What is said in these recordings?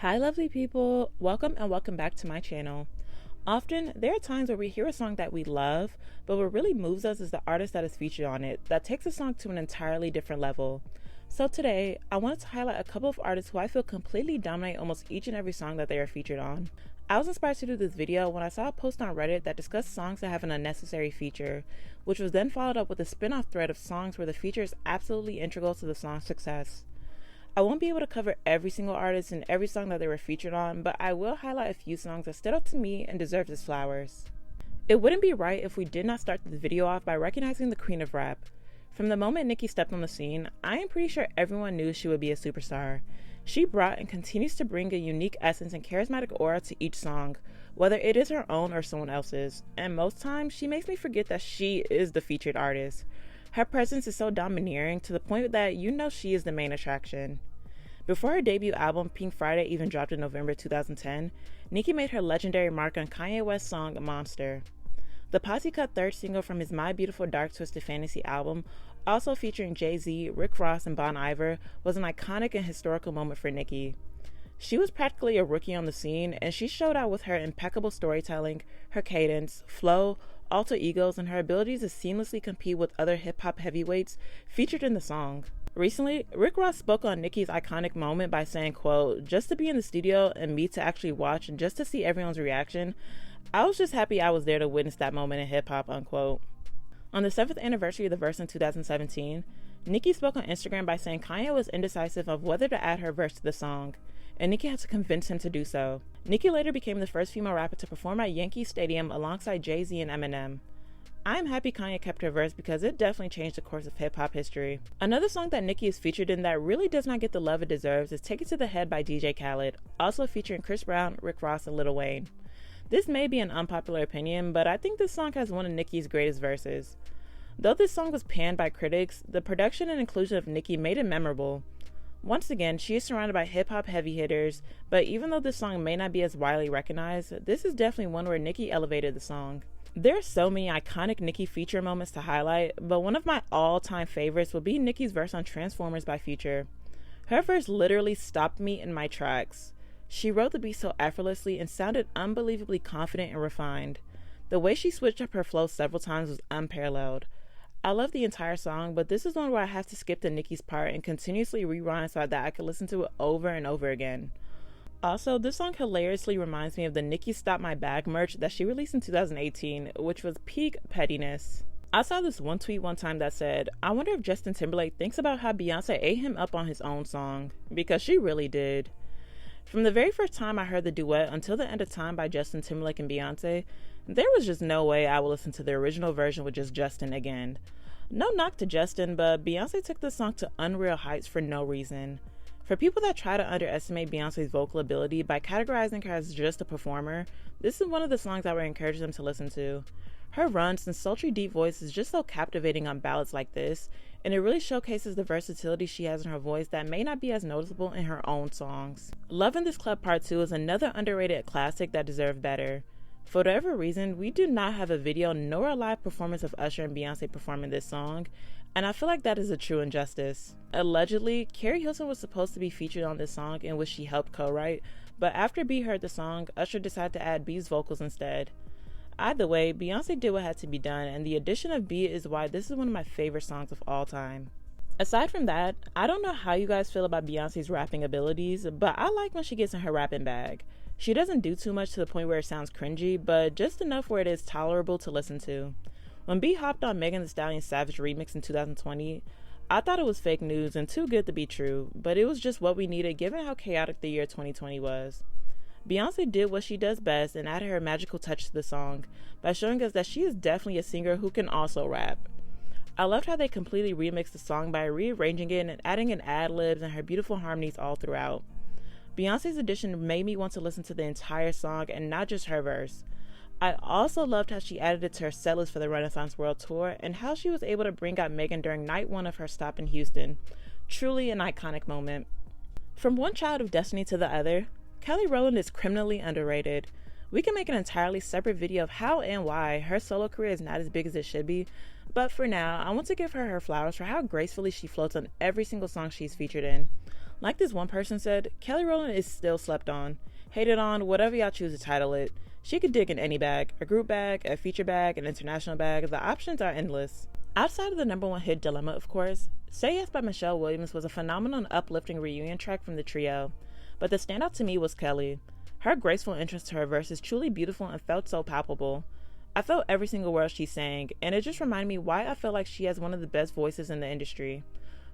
Hi lovely people, welcome and welcome back to my channel. Often, there are times where we hear a song that we love, but what really moves us is the artist that is featured on it, that takes a song to an entirely different level. So today, I wanted to highlight a couple of artists who I feel completely dominate almost each and every song that they are featured on. I was inspired to do this video when I saw a post on Reddit that discussed songs that have an unnecessary feature, which was then followed up with a spin-off thread of songs where the feature is absolutely integral to the song's success. I won't be able to cover every single artist and every song that they were featured on, but I will highlight a few songs that stood out to me and deserved its flowers. It wouldn't be right if we did not start this video off by recognizing the queen of rap. From the moment Nicki stepped on the scene, I am pretty sure everyone knew she would be a superstar. She brought and continues to bring a unique essence and charismatic aura to each song, whether it is her own or someone else's, and most times she makes me forget that she is the featured artist. Her presence is so domineering to the point that you know she is the main attraction. Before her debut album, Pink Friday, even dropped in November 2010, Nicki made her legendary mark on Kanye West's song Monster. The posse-cut third single from his My Beautiful Dark Twisted Fantasy album, also featuring Jay-Z, Rick Ross, and Bon Iver, was an iconic and historical moment for Nicki. She was practically a rookie on the scene, and she showed out with her impeccable storytelling, her cadence, flow, alter egos, and her ability to seamlessly compete with other hip-hop heavyweights featured in the song. Recently, Rick Ross spoke on Nicki's iconic moment by saying, quote, "Just to be in the studio and me to actually watch and just to see everyone's reaction, I was just happy I was there to witness that moment in hip-hop," unquote. On the 7th anniversary of the verse in 2017, Nicki spoke on Instagram by saying Kanye was indecisive of whether to add her verse to the song, and Nicki had to convince him to do so. Nicki later became the first female rapper to perform at Yankee Stadium alongside Jay-Z and Eminem. I'm happy Kanye kept her verse because it definitely changed the course of hip-hop history. Another song that Nicki is featured in that really does not get the love it deserves is Take It to the Head by DJ Khaled, also featuring Chris Brown, Rick Ross, and Lil Wayne. This may be an unpopular opinion, but I think this song has one of Nicki's greatest verses. Though this song was panned by critics, the production and inclusion of Nicki made it memorable. Once again, she is surrounded by hip-hop heavy hitters, but even though this song may not be as widely recognized, this is definitely one where Nicki elevated the song. There are so many iconic Nicki feature moments to highlight, but one of my all-time favorites would be Nicki's verse on Transformers by Future. Her verse literally stopped me in my tracks. She wrote the beat so effortlessly and sounded unbelievably confident and refined. The way she switched up her flow several times was unparalleled. I love the entire song, but this is one where I have to skip to Nicki's part and continuously rewind so that I can listen to it over and over again. Also, this song hilariously reminds me of the Nicki Stop My Bag merch that she released in 2018, which was peak pettiness. I saw this one tweet one time that said, "I wonder if Justin Timberlake thinks about how Beyoncé ate him up on his own song," because she really did. From the very first time I heard the duet Until the End of Time by Justin Timberlake and Beyoncé, there was just no way I would listen to the original version with just Justin again. No knock to Justin, but Beyoncé took this song to unreal heights for no reason. For people that try to underestimate Beyoncé's vocal ability by categorizing her as just a performer, this is one of the songs I would encourage them to listen to. Her runs and sultry deep voice is just so captivating on ballads like this, and it really showcases the versatility she has in her voice that may not be as noticeable in her own songs. Love in This Club Part 2 is another underrated classic that deserved better. For whatever reason, we do not have a video nor a live performance of Usher and Beyoncé performing this song, and I feel like that is a true injustice. Allegedly, Carrie Hilson was supposed to be featured on this song in which she helped co-write, but after B heard the song, Usher decided to add B's vocals instead. Either way, Beyoncé did what had to be done, and the addition of B is why this is one of my favorite songs of all time. Aside from that, I don't know how you guys feel about Beyoncé's rapping abilities, but I like when she gets in her rapping bag. She doesn't do too much to the point where it sounds cringy, but just enough where it is tolerable to listen to. When B hopped on Megan Thee Stallion's Savage remix in 2020, I thought it was fake news and too good to be true, but it was just what we needed given how chaotic the year 2020 was. Beyoncé did what she does best and added her magical touch to the song by showing us that she is definitely a singer who can also rap. I loved how they completely remixed the song by rearranging it and adding in ad-libs and her beautiful harmonies all throughout. Beyoncé's addition made me want to listen to the entire song and not just her verse. I also loved how she added it to her setlist for the Renaissance World Tour and how she was able to bring out Megan during night one of her stop in Houston. Truly an iconic moment. From one child of destiny to the other, Kelly Rowland is criminally underrated. We can make an entirely separate video of how and why her solo career is not as big as it should be, but for now, I want to give her her flowers for how gracefully she floats on every single song she's featured in. Like this one person said, Kelly Rowland is still slept on, hated on, whatever y'all choose to title it. She could dig in any bag, a group bag, a feature bag, an international bag. The options are endless. Outside of the number one hit Dilemma, of course, Say Yes by Michelle Williams was a phenomenal and uplifting reunion track from the trio. But the standout to me was Kelly. Her graceful entrance to her verse is truly beautiful and felt so palpable. I felt every single word she sang, and it just reminded me why I feel like she has one of the best voices in the industry.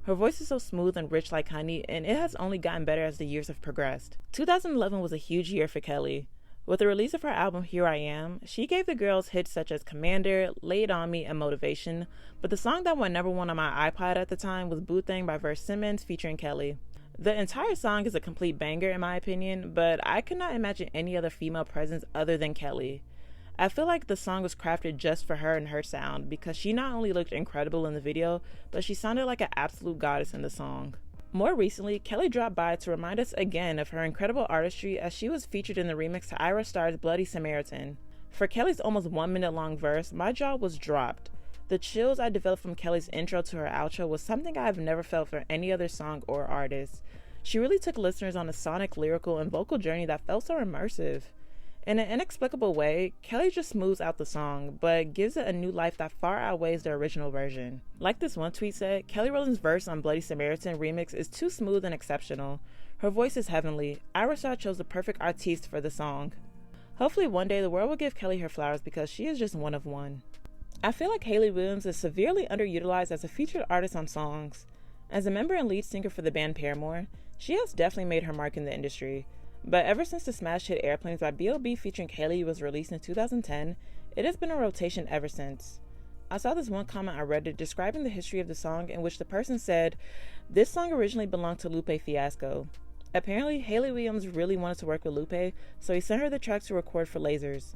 Her voice is so smooth and rich like honey, and it has only gotten better as the years have progressed. 2011 was a huge year for Kelly. With the release of her album Here I Am, she gave the girls hits such as Commander, Lay It On Me, and Motivation, but the song that went number one on my iPod at the time was Boo Thang by Verse Simmons featuring Kelly. The entire song is a complete banger in my opinion, but I could not imagine any other female presence other than Kelly. I feel like the song was crafted just for her and her sound, because she not only looked incredible in the video, but she sounded like an absolute goddess in the song. More recently, Kelly dropped by to remind us again of her incredible artistry as she was featured in the remix to Ira Starr's Bloody Samaritan. For Kelly's almost 1 minute long verse, my jaw was dropped. The chills I developed from Kelly's intro to her outro was something I've never felt for any other song or artist. She really took listeners on a sonic, lyrical, and vocal journey that felt so immersive. In an inexplicable way, Kelly just smooths out the song, but gives it a new life that far outweighs the original version. Like this one tweet said, Kelly Rowland's verse on Bloody Samaritan remix is too smooth and exceptional. Her voice is heavenly. Ira Starr chose the perfect artiste for the song. Hopefully one day the world will give Kelly her flowers because she is just one of one. I feel like Hayley Williams is severely underutilized as a featured artist on songs. As a member and lead singer for the band Paramore, she has definitely made her mark in the industry. But ever since the smash hit Airplanes by B.O.B. featuring Hayley was released in 2010, it has been a rotation ever since. I saw this one comment on Reddit describing the history of the song in which the person said, "This song originally belonged to Lupe Fiasco. Apparently, Hayley Williams really wanted to work with Lupe, so he sent her the track to record for Lasers.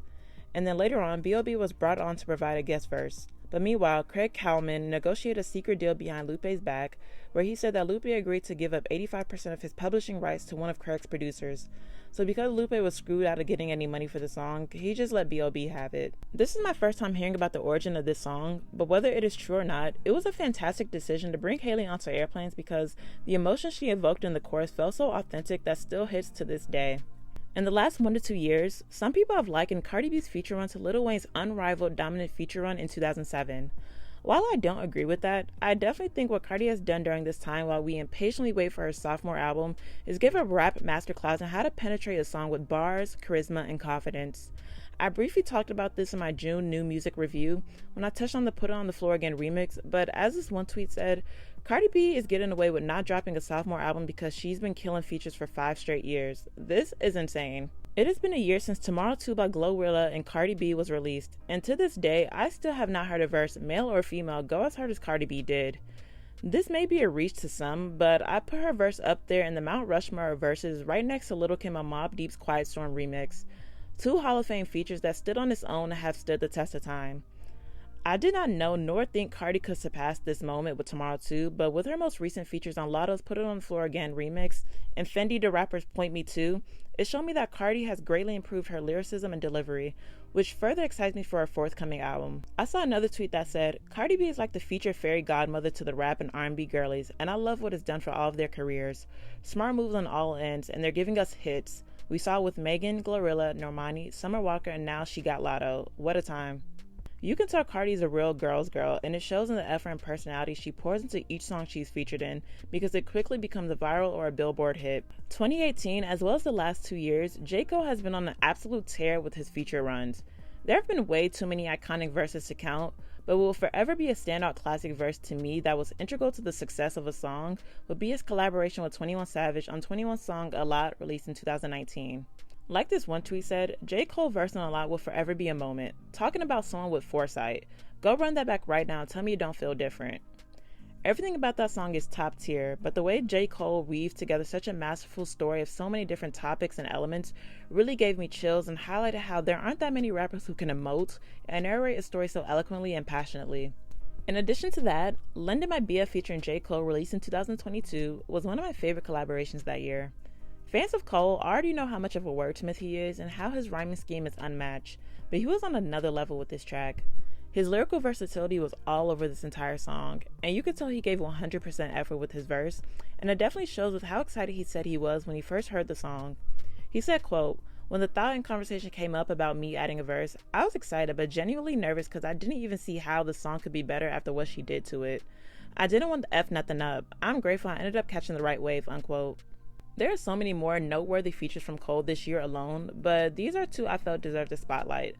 And then later on, B.O.B. was brought on to provide a guest verse. But meanwhile, Craig Cowman negotiated a secret deal behind Lupe's back, where he said that Lupe agreed to give up 85% of his publishing rights to one of Craig's producers. So because Lupe was screwed out of getting any money for the song, he just let B.O.B. have it. This is my first time hearing about the origin of this song, but whether it is true or not, it was a fantastic decision to bring Hayley onto Airplanes because the emotion she evoked in the chorus felt so authentic that still hits to this day. In the last 1 to 2 years, some people have likened Cardi B's feature run to Lil Wayne's unrivaled dominant feature run in 2007. While I don't agree with that, I definitely think what Cardi has done during this time while we impatiently wait for her sophomore album is give a rap masterclass on how to penetrate a song with bars, charisma, and confidence. I briefly talked about this in my June new music review when I touched on the Put It On The Floor Again remix, but as this one tweet said, Cardi B is getting away with not dropping a sophomore album because she's been killing features for 5 straight years. This is insane. It has been a year since Tomorrow 2 by Glorilla and Cardi B was released, and to this day, I still have not heard a verse, male or female, go as hard as Cardi B did. This may be a reach to some, but I put her verse up there in the Mount Rushmore of verses right next to Lil' Kim and Mobb Deep's Quiet Storm remix. 2 Hall of Fame features that stood on its own and have stood the test of time. I did not know nor think Cardi could surpass this moment with Tomorrow 2, but with her most recent features on Lotto's Put It On The Floor Again remix and Fendi the Rapper's Point Me To, it showed me that Cardi has greatly improved her lyricism and delivery, which further excites me for her forthcoming album. I saw another tweet that said, Cardi B is like the featured fairy godmother to the rap and R&B girlies, and I love what it's done for all of their careers. Smart moves on all ends, and they're giving us hits. We saw with Megan, Glorilla, Normani, Summer Walker, and now she got Lotto. What a time. You can tell Cardi's a real girl's girl, and it shows in the effort and personality she pours into each song she's featured in because it quickly becomes a viral or a Billboard hit. 2018, as well as the last 2 years, J. Cole has been on an absolute tear with his feature runs. There have been way too many iconic verses to count, but what will forever be a standout classic verse to me that was integral to the success of a song would be his collaboration with 21 Savage on 21's song A Lot, released in 2019. Like this one tweet said, J. Cole versing A Lot will forever be a moment. Talking about someone with foresight. Go run that back right now and tell me you don't feel different. Everything about that song is top tier, but the way J. Cole weaved together such a masterful story of so many different topics and elements really gave me chills and highlighted how there aren't that many rappers who can emote and narrate a story so eloquently and passionately. In addition to that, London by Bia featuring J. Cole, released in 2022, was one of my favorite collaborations that year. Fans of Cole already know how much of a wordsmith he is and how his rhyming scheme is unmatched, but he was on another level with this track. His lyrical versatility was all over this entire song, and you could tell he gave 100% effort with his verse, and it definitely shows with how excited he said he was when he first heard the song. He said, quote, "When the thought and conversation came up about me adding a verse, I was excited but genuinely nervous because I didn't even see how the song could be better after what she did to it. I didn't want to F nothing up. I'm grateful I ended up catching the right wave," unquote. There are so many more noteworthy features from Cole this year alone, but these are two I felt deserved the spotlight,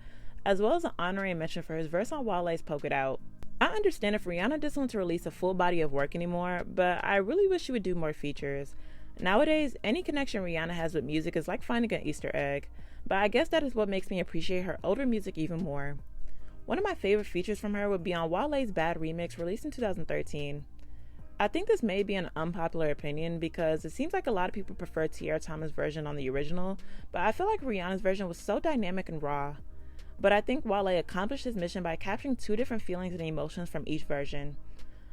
as well as an honorary mention for his verse on Wale's Poke It Out. I understand if Rihanna doesn't want to release a full body of work anymore, but I really wish she would do more features. Nowadays, any connection Rihanna has with music is like finding an Easter egg, but I guess that is what makes me appreciate her older music even more. One of my favorite features from her would be on Wale's Bad remix released in 2013. I think this may be an unpopular opinion because it seems like a lot of people prefer Tiara Thomas' version on the original, but I feel like Rihanna's version was so dynamic and raw. But I think Wale accomplished his mission by capturing two different feelings and emotions from each version.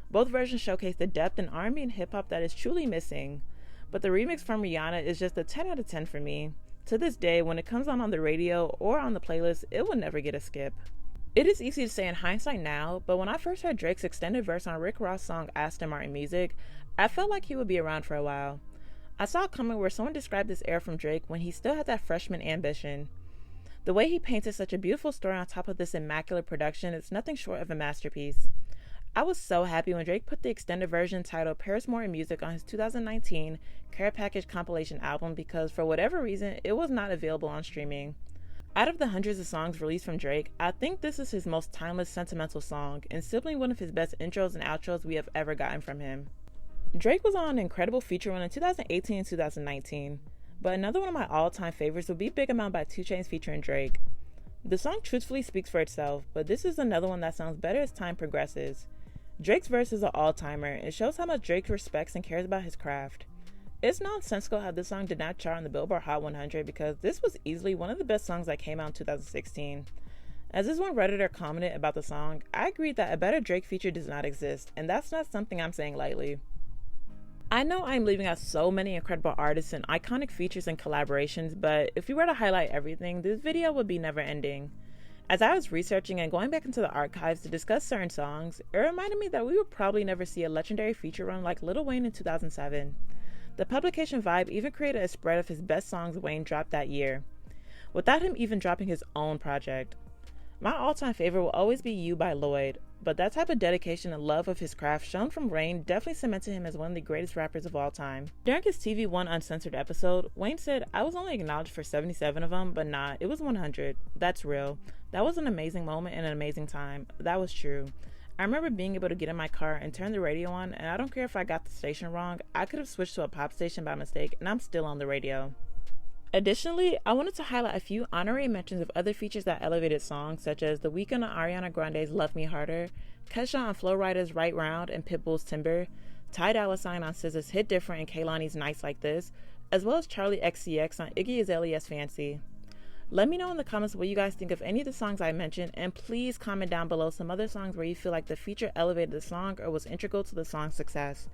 Both versions showcase the depth in R&B and hip-hop that is truly missing, but the remix from Rihanna is just a 10 out of 10 for me. To this day, when it comes on the radio or on the playlist, it will never get a skip. It is easy to say in hindsight now, but when I first heard Drake's extended verse on Rick Ross' song Aston Martin Music, I felt like he would be around for a while. I saw a comment where someone described this era from Drake when he still had that freshman ambition. The way he painted such a beautiful story on top of this immaculate production is nothing short of a masterpiece. I was so happy when Drake put the extended version titled Paris Morton Music on his 2019 Care Package compilation album because for whatever reason, it was not available on streaming. Out of the hundreds of songs released from Drake, I think this is his most timeless sentimental song and simply one of his best intros and outros we have ever gotten from him. Drake was on an incredible feature run in 2018 and 2019, but another one of my all-time favorites would be Big Amount by 2 Chainz featuring Drake. The song truthfully speaks for itself, but this is another one that sounds better as time progresses. Drake's verse is an all-timer and shows how much Drake respects and cares about his craft. It's nonsensical how this song did not chart on the Billboard Hot 100 because this was easily one of the best songs that came out in 2016. As this one Redditor commented about the song, I agreed that a better Drake feature does not exist, and that's not something I'm saying lightly. I know I'm leaving out so many incredible artists and iconic features and collaborations, but if we were to highlight everything, this video would be never ending. As I was researching and going back into the archives to discuss certain songs, it reminded me that we would probably never see a legendary feature run like Lil Wayne in 2007. The publication Vibe even created a spread of his best songs Wayne dropped that year, without him even dropping his own project. My all-time favorite will always be You by Lloyd, but that type of dedication and love of his craft shown from Wayne definitely cemented him as one of the greatest rappers of all time. During his TV One Uncensored episode, Wayne said, "I was only acknowledged for 77 of them, but nah, it was 100. That's real. That was an amazing moment and an amazing time. That was true. I remember being able to get in my car and turn the radio on, and I don't care if I got the station wrong, I could have switched to a pop station by mistake, and I'm still on the radio." Additionally, I wanted to highlight a few honorary mentions of other features that elevated songs, such as The Weeknd on Ariana Grande's Love Me Harder, Kesha on Flo Rida's Right Round and Pitbull's Timber, Ty Dolla $ign on SZA's Hit Different and Kehlani's Nights Like This, as well as Charlie XCX on Iggy Azalea's Fancy. Let me know in the comments what you guys think of any of the songs I mentioned, and please comment down below some other songs where you feel like the feature elevated the song or was integral to the song's success.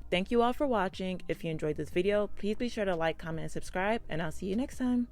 Thank you all for watching. If you enjoyed this video, please be sure to like, comment, and subscribe, and I'll see you next time.